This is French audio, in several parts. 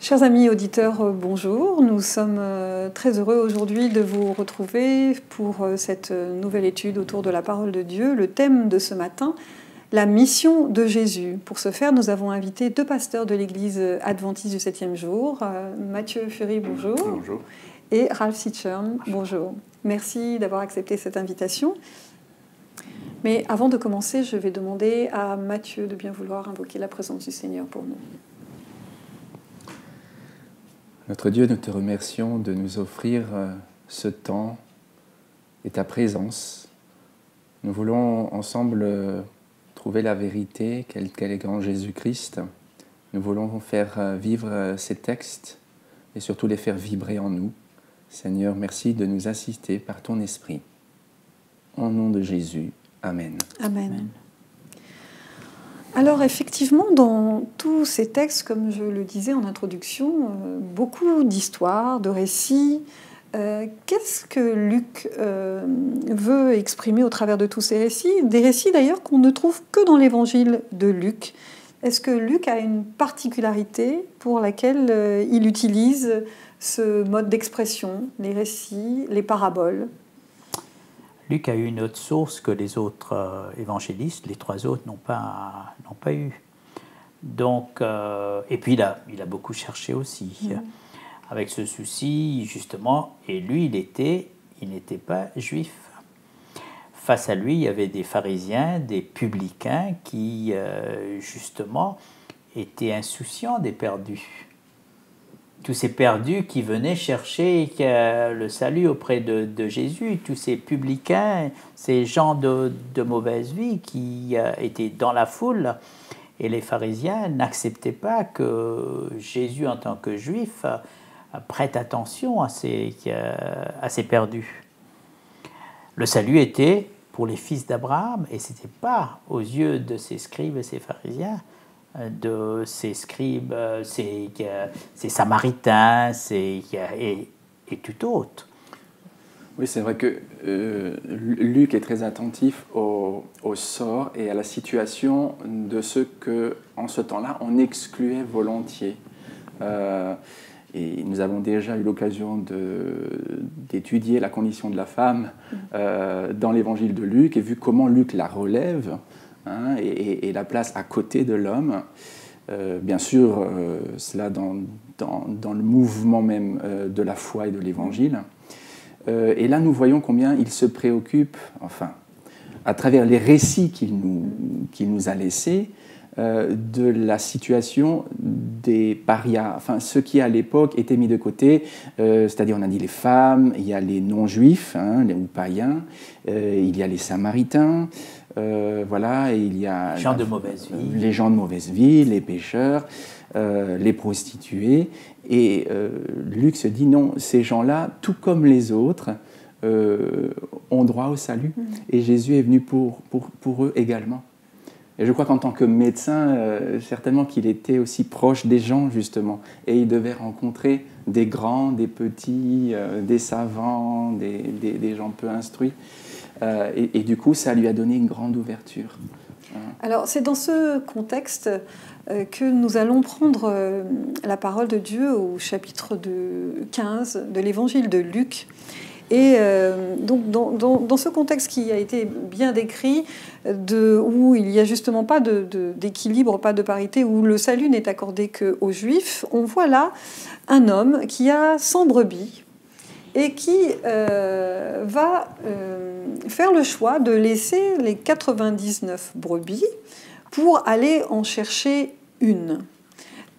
Chers amis auditeurs, bonjour. Nous sommes très heureux aujourd'hui de vous retrouver pour cette nouvelle étude autour de la parole de Dieu. Le thème de ce matin, la mission de Jésus. Pour ce faire, nous avons invité deux pasteurs de l'Église adventiste du 7e jour. Mathieu Fury, bonjour. Bonjour. Et Ralph Sichern, bonjour. Merci d'avoir accepté cette invitation. Mais avant de commencer, je vais demander à Mathieu de bien vouloir invoquer la présence du Seigneur pour nous. Notre Dieu, nous te remercions de nous offrir ce temps et ta présence. Nous voulons ensemble trouver la vérité, quel est grand Jésus-Christ. Nous voulons faire vivre ces textes et surtout les faire vibrer en nous. Seigneur, merci de nous assister par ton esprit. Au nom de Jésus, Amen. Amen. Alors effectivement, dans tous ces textes, comme je le disais en introduction, beaucoup d'histoires, de récits. Qu'est-ce que Luc veut exprimer au travers de tous ces récits? Des récits d'ailleurs qu'on ne trouve que dans l'évangile de Luc. Est-ce que Luc a une particularité pour laquelle il utilise ce mode d'expression, les récits, les paraboles? Luc a eu une autre source que les autres évangélistes, les trois autres n'ont pas eu. Donc, et puis il a beaucoup cherché aussi, avec ce souci justement, et lui il n'était pas juif. Face à lui, il y avait des pharisiens, des publicains qui justement étaient insouciants des perdus. Tous ces perdus qui venaient chercher le salut auprès de Jésus, tous ces publicains, ces gens de mauvaise vie qui étaient dans la foule, et les pharisiens n'acceptaient pas que Jésus, en tant que juif, prête attention à ces perdus. Le salut était pour les fils d'Abraham, et ce n'était pas aux yeux de ces scribes et ces pharisiens, de ces scribes, ces samaritains, et tout autre. Oui, c'est vrai que Luc est très attentif au sort et à la situation de ceux que, en ce temps-là, on excluait volontiers. Et nous avons déjà eu l'occasion d'étudier la condition de la femme dans l'évangile de Luc et vu comment Luc la relève. Et la place à côté de l'homme, bien sûr, cela dans le mouvement même de la foi et de l'évangile. Et là, nous voyons combien il se préoccupe, enfin, à travers les récits qu'il nous a laissés, de la situation des parias, enfin, ceux qui à l'époque étaient mis de côté, c'est-à-dire on a dit les femmes, il y a les non-juifs, ou païens, il y a les samaritains, voilà, et il y a les gens de mauvaise vie, les pécheurs, les prostituées. Et Luc se dit non, ces gens-là, tout comme les autres, ont droit au salut. Et Jésus est venu pour eux également. Et je crois qu'en tant que médecin, certainement qu'il était aussi proche des gens, justement. Et il devait rencontrer des grands, des petits, des savants, des gens peu instruits. Et du coup, ça lui a donné une grande ouverture. Alors, c'est dans ce contexte que nous allons prendre la parole de Dieu au chapitre 15 de l'évangile de Luc. Et donc, dans ce contexte qui a été bien décrit, où il n'y a justement pas d'équilibre, pas de parité, où le salut n'est accordé qu'aux Juifs, on voit là un homme qui a 100 brebis, et qui va faire le choix de laisser les 99 brebis pour aller en chercher une.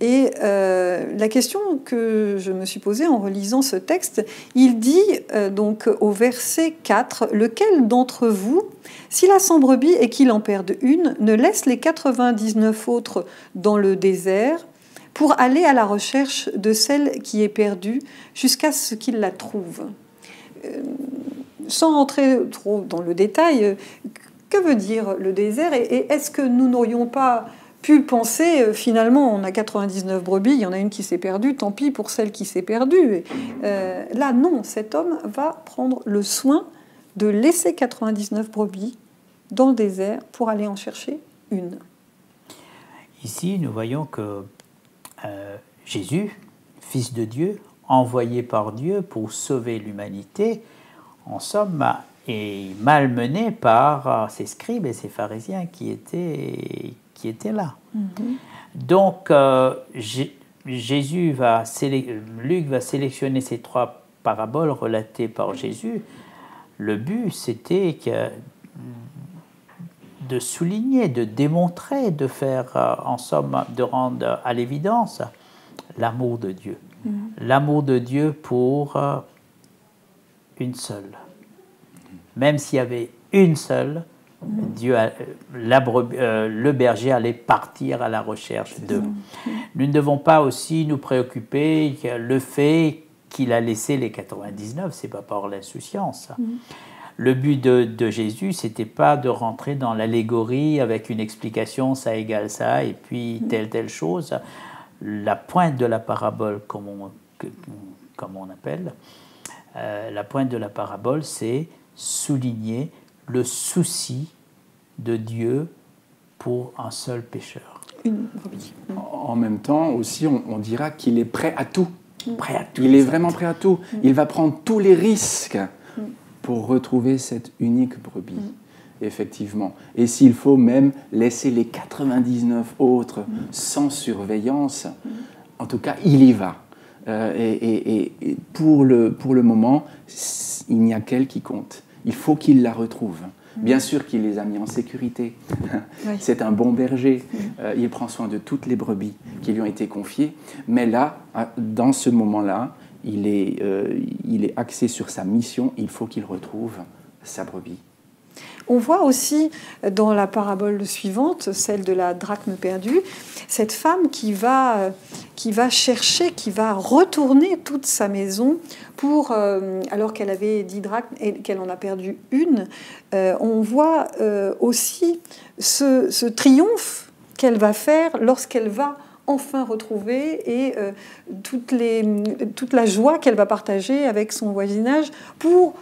Et la question que je me suis posée en relisant ce texte, il dit donc au verset 4, « Lequel d'entre vous, s'il a 100 brebis et qu'il en perde une, ne laisse les 99 autres dans le désert pour aller à la recherche de celle qui est perdue jusqu'à ce qu'il la trouve. » Sans rentrer trop dans le détail, que veut dire le désert? Et est-ce que nous n'aurions pas pu penser, finalement, on a 99 brebis, il y en a une qui s'est perdue, tant pis pour celle qui s'est perdue. Là, non, cet homme va prendre le soin de laisser 99 brebis dans le désert pour aller en chercher une. Ici, nous voyons que Jésus Fils de Dieu, envoyé par Dieu pour sauver l'humanité, en somme, est malmené par ces scribes et ces pharisiens qui étaient là. Donc, Luc va sélectionner ces 3 paraboles relatées par Jésus. Le but, c'était de souligner, de démontrer, de faire, en somme, de rendre à l'évidence l'amour de Dieu. L'amour de Dieu pour une seule. Même s'il y avait une seule, le berger allait partir à la recherche d'eux. Nous ne devons pas aussi nous préoccuper le fait qu'il a laissé les 99, c'est pas par l'insouciance. Le but de Jésus, c'était pas de rentrer dans l'allégorie avec une explication, ça égale ça, et puis telle chose. La pointe de la parabole, comme on appelle, la pointe de la parabole, c'est souligner le souci de Dieu pour un seul pécheur. Une brebis. En même temps aussi, on dira qu'il est prêt à tout. Prêt à tout. Il est vraiment prêt à tout. Il va prendre tous les risques pour retrouver cette unique brebis. Effectivement. Et s'il faut même laisser les 99 autres sans surveillance, en tout cas, il y va. Et pour le moment, il n'y a qu'elle qui compte. Il faut qu'il la retrouve. Bien sûr qu'il les a mis en sécurité. Oui. C'est un bon berger. Il prend soin de toutes les brebis qui lui ont été confiées. Mais là, dans ce moment-là, il est axé sur sa mission. Il faut qu'il retrouve sa brebis. On voit aussi dans la parabole suivante, celle de la drachme perdue, cette femme qui va chercher, qui va retourner toute sa maison pour, alors qu'elle avait 10 drachmes et qu'elle en a perdu une. On voit aussi ce triomphe qu'elle va faire lorsqu'elle va enfin retrouver et toute la joie qu'elle va partager avec son voisinage pour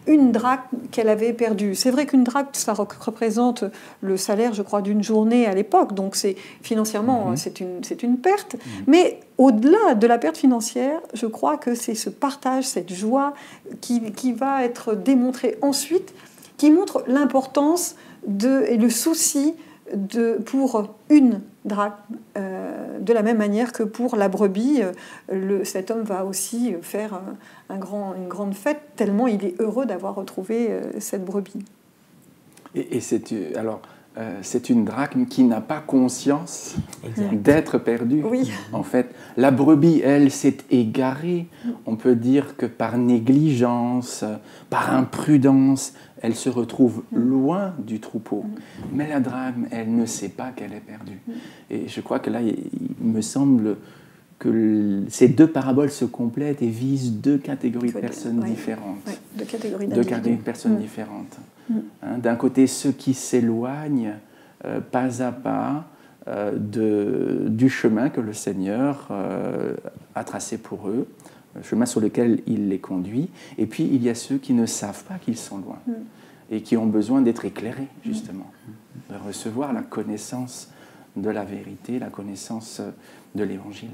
une drachme qu'elle avait perdue. C'est vrai qu'une drachme, ça représente le salaire, je crois, d'une journée à l'époque. Donc, financièrement, c'est une perte. Mais au-delà de la perte financière, je crois que c'est ce partage, cette joie qui va être démontrée ensuite, qui montre l'importance et le souci pour une drachme, de la même manière que pour la brebis, cet homme va aussi faire une grande fête, tellement il est heureux d'avoir retrouvé cette brebis. Et c'est une drachme qui n'a pas conscience d'être perdue. Oui. En fait, la brebis, elle, s'est égarée. On peut dire que par négligence, par imprudence, elle se retrouve loin du troupeau. Mais la drachme, elle ne sait pas qu'elle est perdue. Et je crois que là, il me semble que ces 2 paraboles se complètent et visent 2 catégories de personnes différentes. Oui, 2 catégories de personnes différentes. D'un côté, ceux qui s'éloignent pas à pas du chemin que le Seigneur a tracé pour eux, le chemin sur lequel il les conduit. Et puis, il y a ceux qui ne savent pas qu'ils sont loin et qui ont besoin d'être éclairés, justement, de recevoir la connaissance de la vérité, la connaissance de l'Évangile.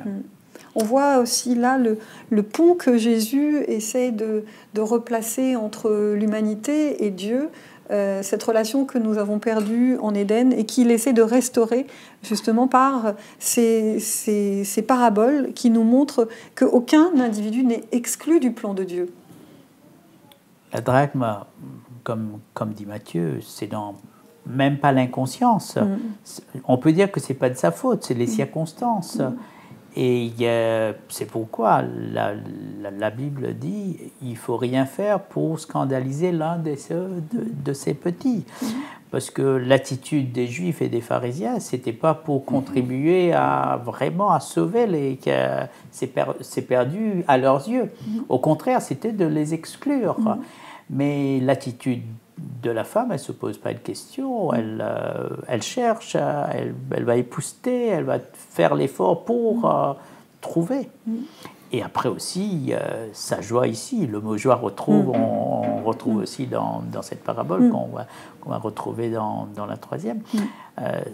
On voit aussi là le pont que Jésus essaie de replacer entre l'humanité et Dieu, cette relation que nous avons perdue en Éden et qu'il essaie de restaurer justement par ces paraboles qui nous montrent qu'aucun individu n'est exclu du plan de Dieu. La drachme, comme dit Matthieu, c'est même pas l'inconscience. On peut dire que c'est pas de sa faute, c'est les circonstances. Et c'est pourquoi la Bible dit il faut rien faire pour scandaliser l'un de ses petits. Parce que l'attitude des Juifs et des pharisiens, c'était pas pour contribuer vraiment à sauver ces perdus à leurs yeux. Au contraire, c'était de les exclure. Mais l'attitude de la femme, elle ne se pose pas de questions, elle cherche, elle va épousseter, elle va faire l'effort pour trouver. Et après aussi, sa joie ici, le mot joie on retrouve aussi dans cette parabole qu'on va retrouver dans la 3e,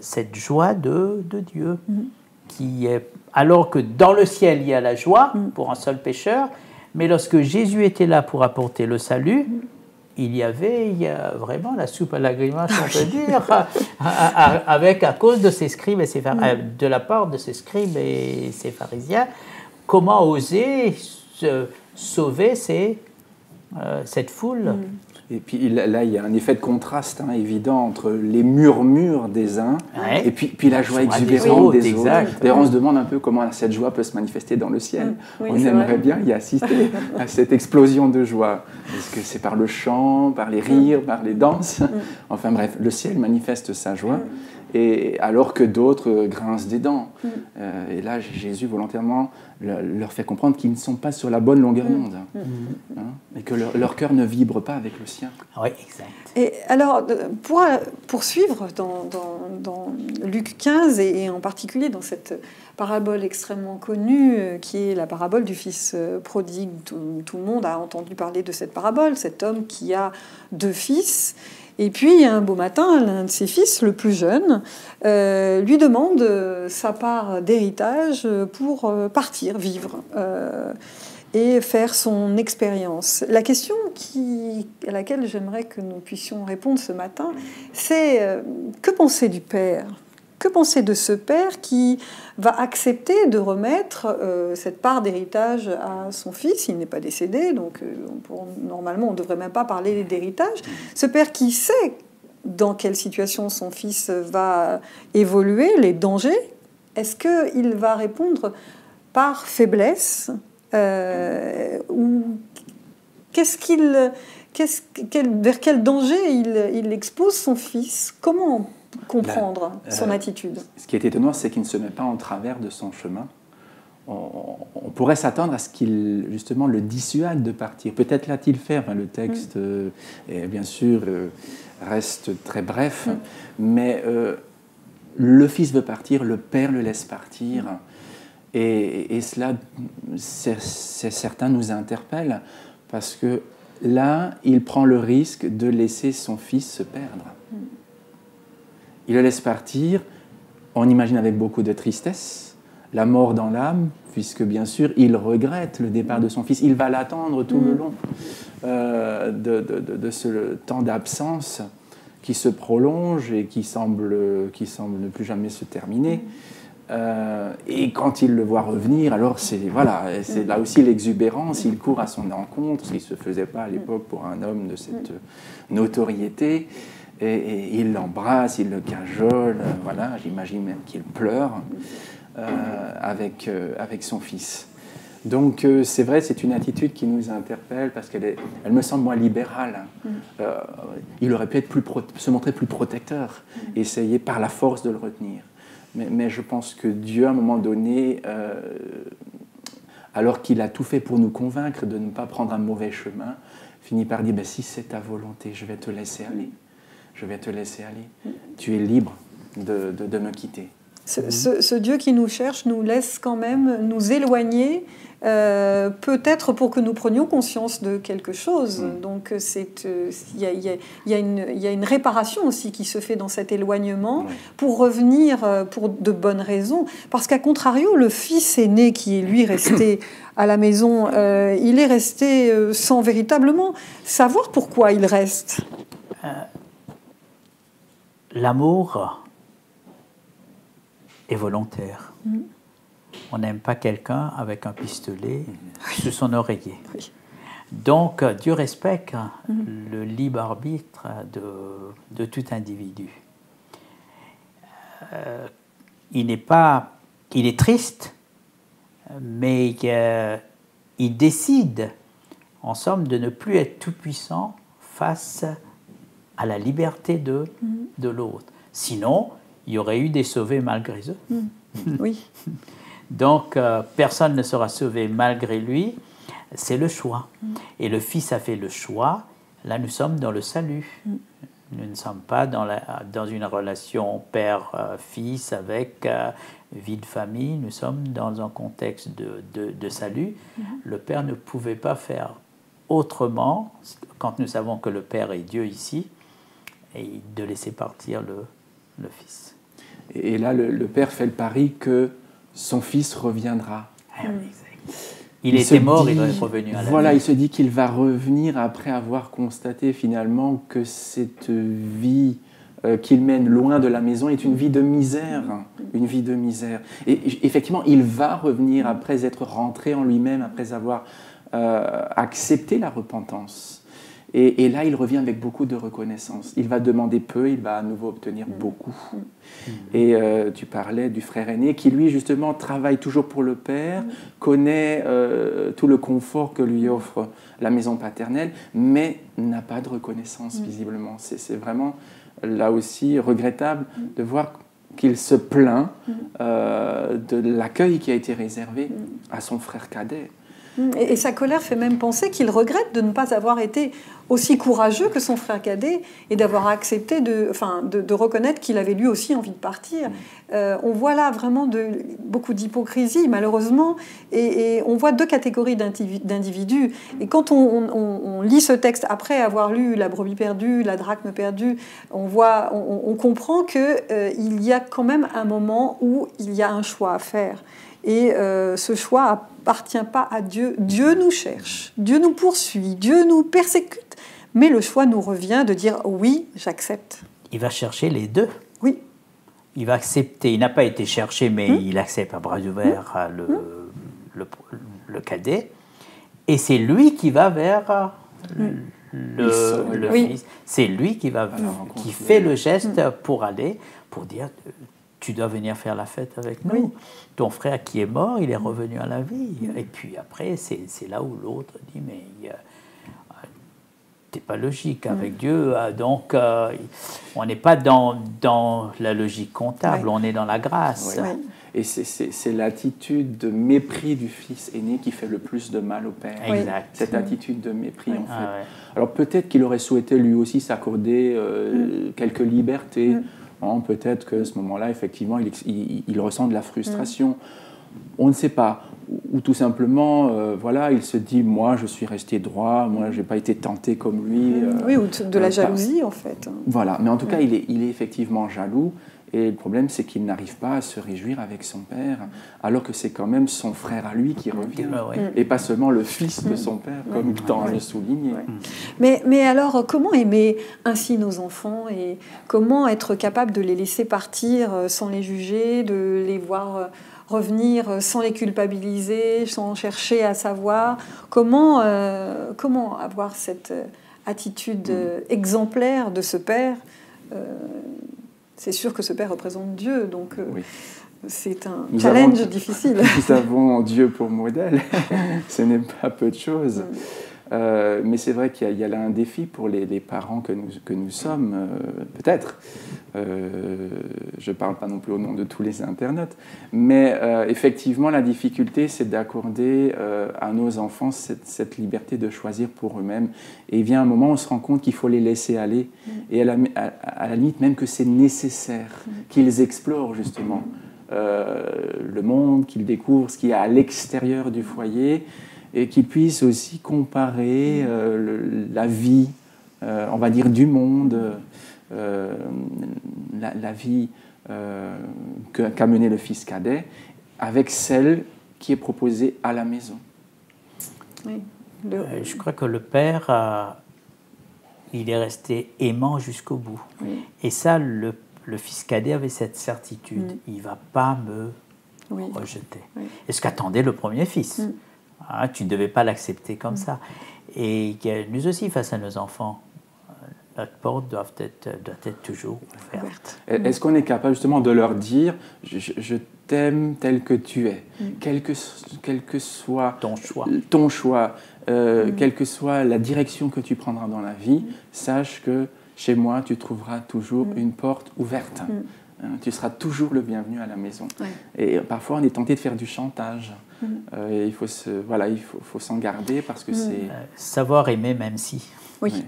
cette joie de Dieu. alors que dans le ciel il y a la joie pour un seul pécheur, mais lorsque Jésus était là pour apporter le salut, il y a vraiment la soupe à la grimace, on peut dire, à cause de ces scribes et de la part de ces scribes et ces pharisiens. Comment oser sauver cette foule? Et puis là, il y a un effet de contraste évident entre les murmures des uns et puis la joie exubérante des autres. D'ailleurs, on se demande un peu comment cette joie peut se manifester dans le ciel. On aimerait bien y assister à cette explosion de joie. Est-ce que c'est par le chant, par les rires, par les danses? Enfin bref, le ciel manifeste sa joie, et alors que d'autres grincent des dents. Et là, Jésus volontairement leur fait comprendre qu'ils ne sont pas sur la bonne longueur d'onde, et que leur cœur ne vibre pas avec le sien. Oui, exact. Et alors, pour poursuivre dans Luc 15, et en particulier dans cette parabole extrêmement connue, qui est la parabole du fils prodigue, tout le monde a entendu parler de cette parabole, cet homme qui a 2 fils. Et puis, un beau matin, l'un de ses fils, le plus jeune, lui demande sa part d'héritage pour partir, vivre et faire son expérience. La question à laquelle j'aimerais que nous puissions répondre ce matin, c'est que penser du père ? Que penser de ce père qui va accepter de remettre cette part d'héritage à son fils? Il n'est pas décédé, donc normalement on ne devrait même pas parler d'héritage. Ce père qui sait dans quelle situation son fils va évoluer, les dangers, est-ce qu'il va répondre par faiblesse ou vers quel danger il expose son fils? Comment comprendre son attitude? Ce qui est étonnant, c'est qu'il ne se met pas en travers de son chemin. On pourrait s'attendre à ce qu'il, justement, le dissuade de partir. Peut-être l'a-t-il fait. Enfin, le texte, bien sûr, reste très bref, mais le fils veut partir, le père le laisse partir. Et cela, c'est certain, nous interpelle, parce que là, il prend le risque de laisser son fils se perdre. Il le laisse partir, on imagine avec beaucoup de tristesse, la mort dans l'âme, puisque bien sûr, il regrette le départ de son fils. Il va l'attendre tout le long de ce temps d'absence qui se prolonge et qui semble ne plus jamais se terminer. Et quand il le voit revenir, alors c'est là aussi l'exubérance, il court à son rencontre, ce qui ne se faisait pas à l'époque pour un homme de cette notoriété. Et il l'embrasse, il le cajole, j'imagine même qu'il pleure avec son fils. Donc c'est vrai, c'est une attitude qui nous interpelle parce qu'elle me semble moins libérale. Il aurait pu se montrer plus protecteur, essayer par la force de le retenir. Mais je pense que Dieu, à un moment donné, alors qu'il a tout fait pour nous convaincre de ne pas prendre un mauvais chemin, finit par dire si c'est ta volonté, je vais te laisser aller. Je vais te laisser aller. Tu es libre de me quitter. Ce Dieu qui nous cherche nous laisse quand même nous éloigner, peut-être pour que nous prenions conscience de quelque chose. Donc il y a une réparation aussi qui se fait dans cet éloignement pour revenir pour de bonnes raisons. Parce qu'à contrario, le fils aîné qui est lui resté à la maison, il est resté sans véritablement savoir pourquoi il reste. L'amour est volontaire. On n'aime pas quelqu'un avec un pistolet sous son oreiller. Donc, Dieu respecte le libre arbitre de tout individu. Il est triste, mais il décide, en somme, de ne plus être tout-puissant face à la liberté de l'autre. Sinon, il y aurait eu des sauvés malgré eux. Oui. Donc, personne ne sera sauvé malgré lui. C'est le choix. Et le Fils a fait le choix. Là, nous sommes dans le salut. Nous ne sommes pas dans une relation père-fils avec vie de famille. Nous sommes dans un contexte de salut. Le Père ne pouvait pas faire autrement, quand nous savons que le Père est Dieu ici, et de laisser partir le Fils. Et là, le Père fait le pari que son fils reviendra. Il était mort, il est revenu à la vie. Voilà, il se dit qu'il va revenir après avoir constaté finalement que cette vie qu'il mène loin de la maison est une vie de misère, une vie de misère. Et effectivement, il va revenir après être rentré en lui-même, après avoir accepté la repentance. Et là, il revient avec beaucoup de reconnaissance. Il va demander peu, il va à nouveau obtenir beaucoup. Et tu parlais du frère aîné qui, lui, justement, travaille toujours pour le père, connaît tout le confort que lui offre la maison paternelle, mais n'a pas de reconnaissance, visiblement. C'est vraiment, là aussi, regrettable de voir qu'il se plaint de l'accueil qui a été réservé à son frère cadet. Et sa colère fait même penser qu'il regrette de ne pas avoir été aussi courageux que son frère cadet et d'avoir accepté de reconnaître qu'il avait lui aussi envie de partir. On voit là vraiment beaucoup d'hypocrisie, malheureusement, et on voit deux catégories d'individus. Et quand on lit ce texte après avoir lu La brebis perdue, La drachme perdue, on comprend qu'il y a quand même un moment où il y a un choix à faire. Et ce choix appartient pas à Dieu. Dieu nous cherche, Dieu nous poursuit, Dieu nous persécute, mais le choix nous revient de dire oui, j'accepte. Il va chercher les deux. Oui. Il va accepter. Il n'a pas été cherché, mais il accepte à bras ouverts le cadet. Et c'est lui qui va vers le fils. C'est lui qui fait le geste pour aller, pour dire. Tu dois venir faire la fête avec nous. Oui. Ton frère qui est mort, il est revenu à la vie. Et puis après, c'est là où l'autre dit, mais t'es pas logique avec Dieu. Donc, on n'est pas dans la logique comptable, on est dans la grâce. Oui. Et c'est l'attitude de mépris du fils aîné qui fait le plus de mal au père. Exact. Cette attitude de mépris, en fait. Alors peut-être qu'il aurait souhaité lui aussi s'accorder quelques libertés. Peut-être qu'à ce moment-là, effectivement, il ressent de la frustration. On ne sait pas. Ou tout simplement, il se dit, moi, je suis resté droit, moi, je n'ai pas été tenté comme lui. Oui, ou de la jalousie, en fait. Voilà, mais en tout cas, il est effectivement jaloux. Et le problème, c'est qu'il n'arrive pas à se réjouir avec son père, alors que c'est quand même son frère à lui qui revient, et pas seulement le fils de son père, comme il tend à le souligner. Mais alors, comment aimer ainsi nos enfants et comment être capable de les laisser partir sans les juger, de les voir revenir sans les culpabiliser, sans chercher à savoir comment avoir cette attitude exemplaire de ce père. C'est sûr que ce père représente Dieu, donc c'est un challenge difficile. Nous avons Dieu pour modèle, ce n'est pas peu de choses. Mais c'est vrai qu'il y a là un défi pour les parents que nous sommes, peut-être. Je ne parle pas non plus au nom de tous les internautes, mais effectivement, la difficulté, c'est d'accorder à nos enfants cette liberté de choisir pour eux-mêmes. Et il vient un moment où on se rend compte qu'il faut les laisser aller, et à la limite même que c'est nécessaire qu'ils explorent justement le monde, qu'ils découvrent ce qu'il y a à l'extérieur du foyer, et qu'ils puissent aussi comparer la vie, on va dire, du monde, la vie qu'a menée le fils cadet, avec celle qui est proposée à la maison. Oui. Je crois que le père, il est resté aimant jusqu'au bout. Oui. Et ça, le fils cadet avait cette certitude. Il ne va pas me rejeter. Oui. Et ce qu'attendait le premier fils. Tu ne devais pas l'accepter comme ça. Et nous aussi, face à nos enfants, notre porte doit être toujours ouverte. Est-ce qu'on est capable justement de leur dire « je t'aime tel que tu es », quel que soit ton choix, quelle que soit la direction que tu prendras dans la vie, sache que chez moi, tu trouveras toujours une porte ouverte. Tu seras toujours le bienvenu à la maison. Et parfois, on est tenté de faire du chantage. Et il faut s'en garder parce que c'est... savoir aimer même si. Oui.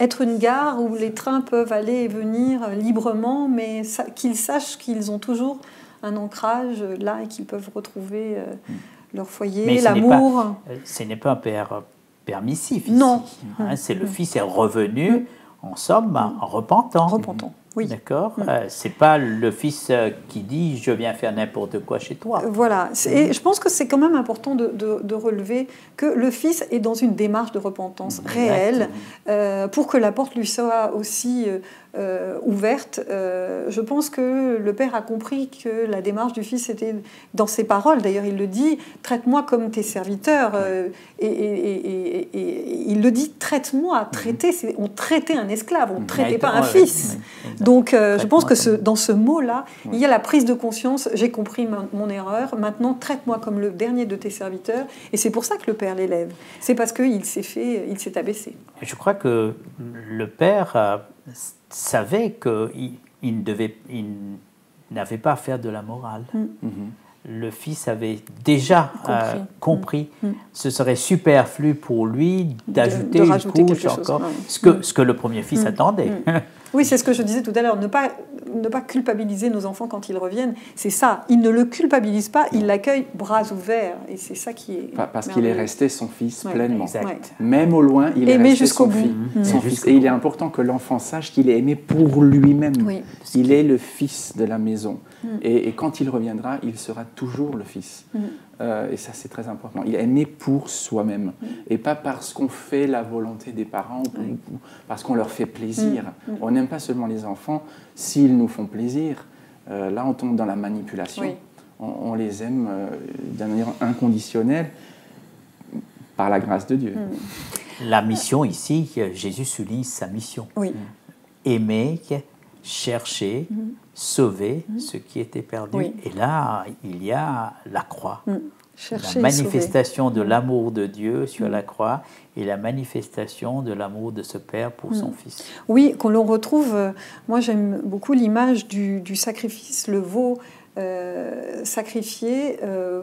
Être une gare où les trains peuvent aller et venir librement, mais qu'ils sachent qu'ils ont toujours un ancrage là et qu'ils peuvent retrouver leur foyer, l'amour. Ce n'est pas un père permissif ici. Non. C'est le fils est revenu, en somme, en repentant. Oui. D'accord. C'est pas le fils qui dit je viens faire n'importe quoi chez toi. Voilà. Et je pense que c'est quand même important de relever que le fils est dans une démarche de repentance réelle pour que la porte lui soit aussi ouverte. Je pense que le père a compris que la démarche du fils était dans ses paroles. D'ailleurs, il le dit, traite-moi comme tes serviteurs. Et il le dit, traite-moi. Traiter, on traitait un esclave, on ne traitait pas un fils. Donc, je pense que dans ce mot-là, il y a la prise de conscience. J'ai compris mon erreur. Maintenant, traite-moi comme le dernier de tes serviteurs. Et c'est pour ça que le père l'élève. C'est parce qu'il s'est abaissé. Je crois que le père savait qu'il n'avait pas à faire de la morale. Le fils avait déjà compris. Ce serait superflu pour lui d'ajouter une couche encore, ce que le premier fils attendait. Oui, c'est ce que je disais tout à l'heure, ne pas culpabiliser nos enfants quand ils reviennent, c'est ça. Ils ne le culpabilisent pas, ils l'accueillent bras ouverts, et c'est ça qui est parce qu'il est resté son fils pleinement. Exact. Même au loin, il est resté jusqu'au son fils. Et il est important que l'enfant sache qu'il est aimé pour lui-même. Il est le fils de la maison. Et quand il reviendra, il sera toujours le fils. Et ça, c'est très important. Il est aimé pour soi-même, et pas parce qu'on fait la volonté des parents, ou parce qu'on leur fait plaisir. On n'aime pas seulement les enfants s'ils nous font plaisir. Là, on tombe dans la manipulation. On les aime d'une manière inconditionnelle par la grâce de Dieu. La mission ici, Jésus souligne sa mission. Aimer, chercher, sauver ce qui était perdu. Et là, il y a la croix. La manifestation de l'amour de Dieu sur la croix et la manifestation de l'amour de ce Père pour son Fils. Oui, qu'on l'on retrouve, moi j'aime beaucoup l'image du sacrifice, le veau sacrifié,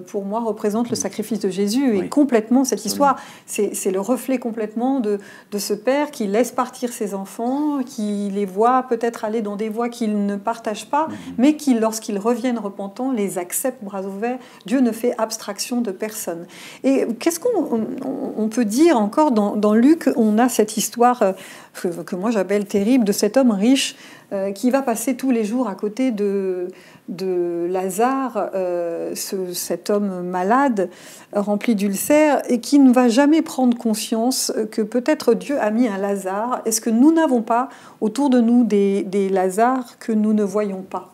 pour moi, représente le sacrifice de Jésus. Et complètement, cette histoire, c'est le reflet complètement de ce père qui laisse partir ses enfants, qui les voit peut-être aller dans des voies qu'il ne partage pas, mais qui, lorsqu'ils reviennent repentants, les accepte bras ouverts. Dieu ne fait abstraction de personne. Et qu'est-ce qu'on peut dire encore dans Luc? On a cette histoire que moi j'appelle terrible, de cet homme riche qui va passer tous les jours à côté de Lazare, cet homme malade, rempli d'ulcères, et qui ne va jamais prendre conscience que peut-être Dieu a mis un Lazare. Est-ce que nous n'avons pas autour de nous des Lazars que nous ne voyons pas?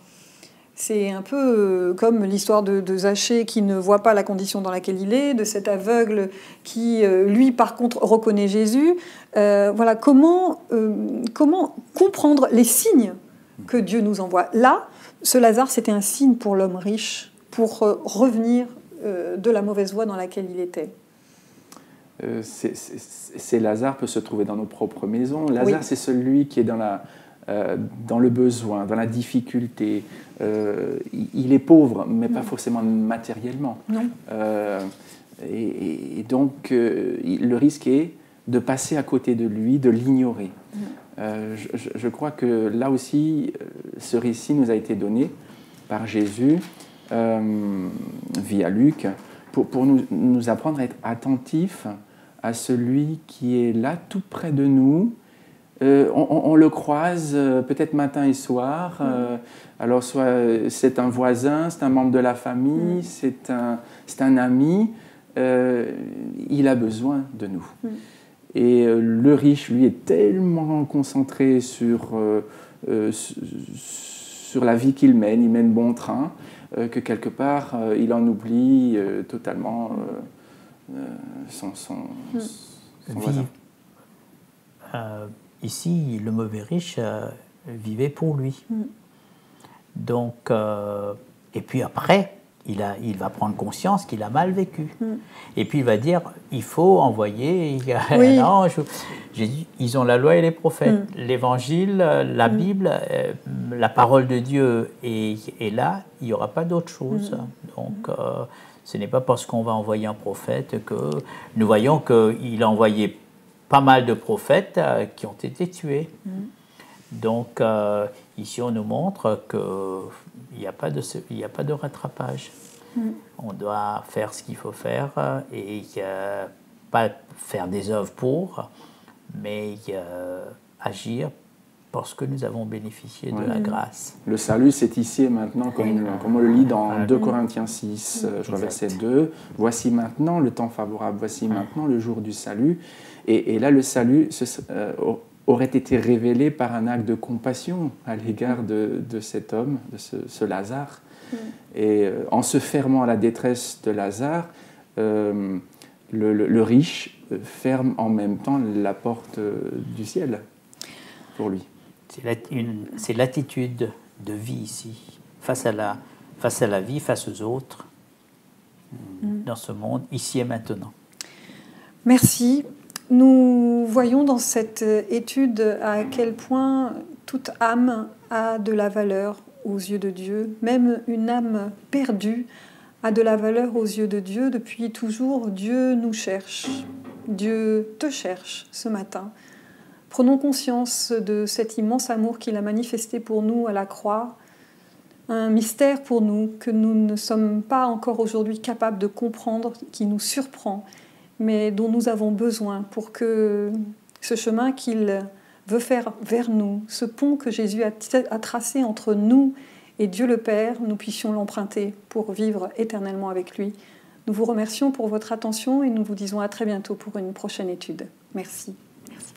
C'est un peu comme l'histoire de Zachée qui ne voit pas la condition dans laquelle il est, de cet aveugle qui, lui, par contre, reconnaît Jésus. Voilà, comment comprendre les signes que Dieu nous envoie? Là, ce Lazare, c'était un signe pour l'homme riche, pour revenir de la mauvaise voie dans laquelle il était. Ces Lazare peut se trouver dans nos propres maisons. Lazare, c'est celui qui est dans le besoin, dans la difficulté. Il est pauvre, mais pas forcément matériellement. Non. Et donc, le risque est de passer à côté de lui, de l'ignorer. Je crois que là aussi, ce récit nous a été donné par Jésus via Luc pour nous apprendre à être attentifs à celui qui est là tout près de nous. On le croise peut-être matin et soir. Alors soit c'est un voisin, c'est un membre de la famille, c'est un ami. Il a besoin de nous. Et le riche, lui, est tellement concentré sur la vie qu'il mène. Il mène bon train, que quelque part, il en oublie totalement son voisin. Ici, le mauvais riche vivait pour lui. Donc, et puis après, il va prendre conscience qu'il a mal vécu. Et puis il va dire, il faut envoyer un ange. Jésus, ils ont la loi et les prophètes, l'évangile, la Bible, la parole de Dieu. Et là, il n'y aura pas d'autre chose. Donc, ce n'est pas parce qu'on va envoyer un prophète que nous voyons qu'il a envoyé pas mal de prophètes qui ont été tués. Donc, ici, on nous montre qu'il n'y a pas de rattrapage. On doit faire ce qu'il faut faire et pas faire des œuvres pour, mais agir parce que nous avons bénéficié de la grâce. Le salut, c'est ici et maintenant, comme on le lit dans 2 Corinthiens 6, je crois, verset 2. Voici maintenant le temps favorable, voici maintenant le jour du salut. Et là, le salut aurait été révélé par un acte de compassion à l'égard de cet homme, de ce Lazare. Et en se fermant à la détresse de Lazare, le riche ferme en même temps la porte du ciel pour lui. C'est l'attitude de vie ici, face à la vie, face aux autres, dans ce monde, ici et maintenant. Merci. Nous voyons dans cette étude à quel point toute âme a de la valeur aux yeux de Dieu. Même une âme perdue a de la valeur aux yeux de Dieu. Depuis toujours, Dieu nous cherche. Dieu te cherche ce matin. Prenons conscience de cet immense amour qu'il a manifesté pour nous à la croix, un mystère pour nous que nous ne sommes pas encore aujourd'hui capables de comprendre, qui nous surprend, mais dont nous avons besoin pour que ce chemin qu'il veut faire vers nous, ce pont que Jésus a tracé entre nous et Dieu le Père, nous puissions l'emprunter pour vivre éternellement avec lui. Nous vous remercions pour votre attention et nous vous disons à très bientôt pour une prochaine étude. Merci. Merci.